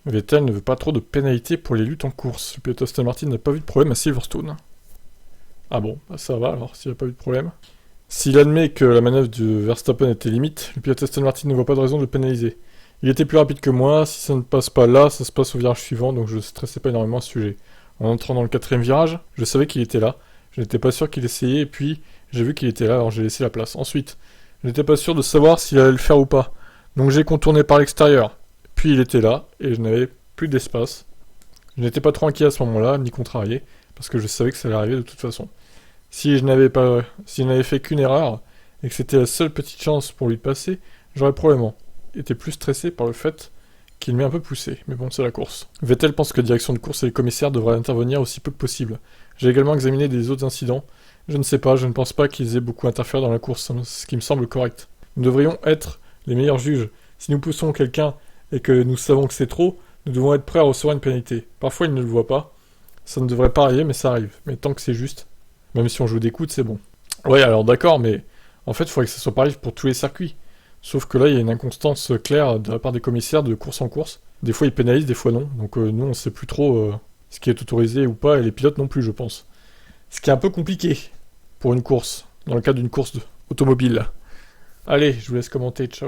Vettel ne veut pas trop de pénalités pour les luttes en course. Le pilote Aston Martin n'a pas vu de problème à Silverstone. Ah bon, bah ça va alors, s'il n'y a pas eu de problème. S'il admet que la manœuvre de Verstappen était limite, le pilote Aston Martin ne voit pas de raison de le pénaliser. Il était plus rapide que moi, si ça ne passe pas là, ça se passe au virage suivant, donc je ne stressais pas énormément à ce sujet. En entrant dans le quatrième virage, je savais qu'il était là, je n'étais pas sûr qu'il essayait, et puis j'ai vu qu'il était là, alors j'ai laissé la place. Ensuite, je n'étais pas sûr de savoir s'il allait le faire ou pas, donc j'ai contourné par l'extérieur. Puis il était là, et je n'avais plus d'espace. Je n'étais pas trop inquiet à ce moment-là, ni contrarié, parce que je savais que ça allait arriver de toute façon. Si je n'avais fait qu'une erreur, et que c'était la seule petite chance pour lui de passer, j'aurais probablement été plus stressé par le fait qu'il m'ait un peu poussé. Mais bon, c'est la course. Vettel pense que la direction de course et les commissaires devraient intervenir aussi peu que possible. J'ai également examiné des autres incidents. Je ne sais pas, je ne pense pas qu'ils aient beaucoup interféré dans la course, ce qui me semble correct. Nous devrions être les meilleurs juges. Si nous poussons quelqu'un et que nous savons que c'est trop, nous devons être prêts à recevoir une pénalité. Parfois, ils ne le voient pas. Ça ne devrait pas arriver, mais ça arrive. Mais tant que c'est juste, même si on joue des coudes, c'est bon. Ouais, alors d'accord, mais en fait, il faudrait que ça soit pareil pour tous les circuits. Sauf que là, il y a une inconstance claire de la part des commissaires de course en course. Des fois, ils pénalisent, des fois non. Donc nous, on sait plus trop ce qui est autorisé ou pas, et les pilotes non plus, je pense. Ce qui est un peu compliqué pour une course, dans le cadre d'une course automobile. Allez, je vous laisse commenter, ciao.